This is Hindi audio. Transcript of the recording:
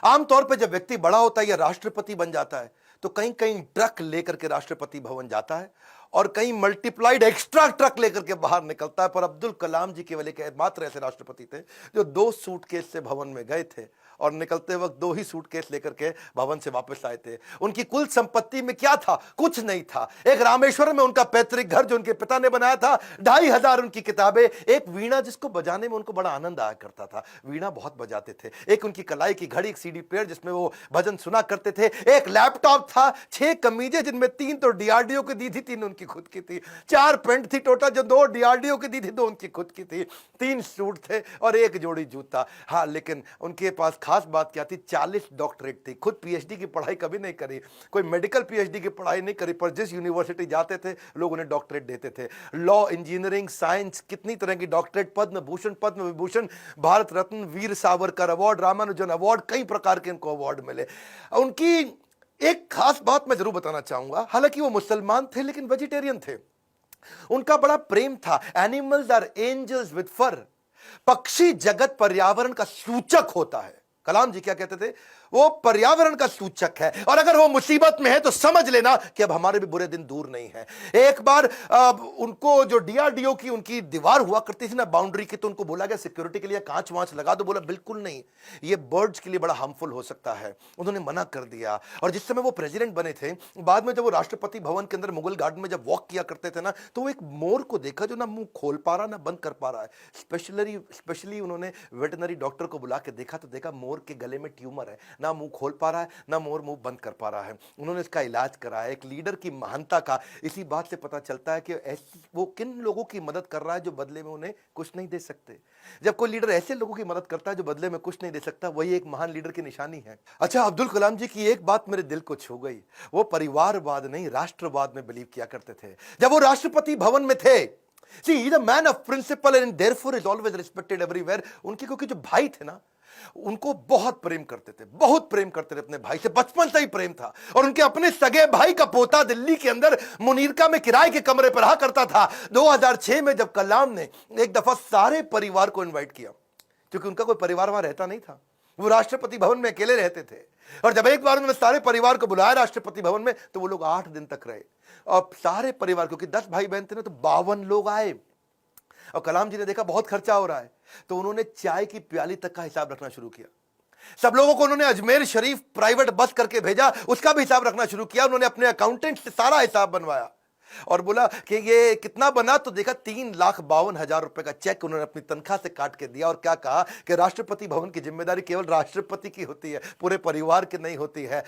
आमतौर पे जब व्यक्ति बड़ा होता है या राष्ट्रपति बन जाता है तो कहीं कहीं ट्रक लेकर के राष्ट्रपति भवन जाता है और कहीं मल्टीप्लाइड एक्स्ट्रा ट्रक लेकर के बाहर निकलता है। पर अब्दुल कलाम जी केवल एक मात्र ऐसे राष्ट्रपति थे जो 2 सूटकेस से भवन में गए थे और निकलते वक्त 2 ही सूटकेस लेकर के भवन से वापस आए थे। उनकी कुल संपत्ति में क्या था? कुछ नहीं था। एक रामेश्वरम में उनका पैतृक घर जो उनके पिता ने बनाया था, 2500 उनकी किताबें, एक वीणा जिसको बजाने में उनको बड़ा आनंद आया करता था, वीणा बहुत बजाते थे, एक उनकी कलाई की घड़ी, एक सीडी प्लेयर जिसमें वो भजन सुना करते थे, एक लैपटॉप था, 6 कमीजें जिनमें 3 तो डीआरडीओ की दी थी, 3 उनकी खुद की थी, 4 पैंट थी टोटल जो 2 डीआरडीओ की दी थी, 2 उनकी खुद की थी, 3 सूट थे और 1 जोड़ी जूता। हाँ, लेकिन उनके पास खास बात क्या थी? 40 डॉक्टरेट थी। खुद पीएचडी की पढ़ाई कभी नहीं करी, कोई मेडिकल पीएचडी की पढ़ाई नहीं करी, पर जिस यूनिवर्सिटी जाते थे लोग उन्हें डॉक्टरेट देते थे। लॉ, इंजीनियरिंग, साइंस, कितनी तरह की doctorate, Padma Bhushan, Padma Vibhushan, Bharat Ratna, Veer Savarkar award, Ramanujan award, कई प्रकार के इनको अवार्ड मिले। उनकी एक खास बात मैं जरूर बताना चाहूंगा, हालांकि वो मुसलमान थे लेकिन वेजिटेरियन थे। उनका बड़ा प्रेम था। एनिमल्स आर एंजल्स विद फर। पक्षी जगत पर्यावरण का सूचक होता है। कलाम जी क्या कहते थे? वो पर्यावरण का सूचक है और अगर वो मुसीबत में है तो समझ लेना कि अब हमारे भी बुरे दिन दूर नहीं है। एक बार उनको जो डीआरडीओ की उनकी दीवार हुआ करती थी ना बाउंड्री की, तो उनको बोला गया सिक्योरिटी के लिए कांच वांच लगा दो। बोला बिल्कुल नहीं, ये बर्ड्स के लिए बड़ा हार्मफुल हो सकता है। उन्होंने मना कर दिया। और जिस समय वो प्रेसिडेंट बने थे, बाद में जब वो राष्ट्रपति भवन के अंदर मुगल गार्डन में जब वॉक किया करते थे ना, तो वो एक मोर को देखा जो ना मुंह खोल पा रहा ना बंद कर पा रहा है। स्पेशली उन्होंने वेटनरी डॉक्टर को बुला के देखा तो देखा मोर के गले में ट्यूमर है, ना मुंह खोल पा रहा है ना मोर मुंह बंद कर पा रहा है। उन्होंने इसका इलाज कराया। एक लीडर की महानता का इसी बात से पता चलता है कि वो किन लोगों की मदद कर रहा है जो बदले में उन्हें कुछ नहीं दे सकते। जब कोई लीडर ऐसे लोगों की मदद करता है जो बदले में कुछ नहीं दे सकता, वही एक महान लीडर की निशानी है। अच्छा, अब्दुल कलाम जी की एक बात मेरे दिल को छू गई। वो परिवारवाद नहीं राष्ट्रवाद में बिलीव किया करते थे। जब वो राष्ट्रपति भवन में थे, See, he's a man of principle and therefore is always respected everywhere. उनके क्योंकि जो भाई थे ना, उनको बहुत प्रेम करते थे, बहुत प्रेम करते थे अपने भाई से, बचपन से ही प्रेम था। और उनके अपने सगे भाई का पोता दिल्ली के अंदर मुनीरका में किराए के कमरे पर रहा करता था। 2006 में जब कलाम ने एक दफा सारे परिवार को इनवाइट किया, क्योंकि उनका कोई परिवार वहां रहता नहीं था, वो राष्ट्रपति भवन में अकेले रहते थे। और जब एक बार उन्होंने सारे परिवार को बुलाया राष्ट्रपति भवन में, तो वो लोग 8 दिन तक रहे। और सारे परिवार, क्योंकि 10 भाई बहन थे ना, तो 52 लोग आए। और कलाम जी ने देखा बहुत खर्चा हो रहा है, तो उन्होंने चाय की प्याली तक का हिसाब रखना शुरू किया। सब लोगों को उन्होंने अजमेर शरीफ प्राइवेट बस करके भेजा, उसका भी हिसाब रखना शुरू किया। उन्होंने अपने अकाउंटेंट से सारा हिसाब बनवाया और बोला कि ये कितना बना, तो देखा 3,52,000 रुपए का चेक उन्होंने अपनी तनख्वाह से काट के दिया। और क्या कहा कि राष्ट्रपति भवन की जिम्मेदारी केवल राष्ट्रपति की होती है, पूरे परिवार की नहीं होती है।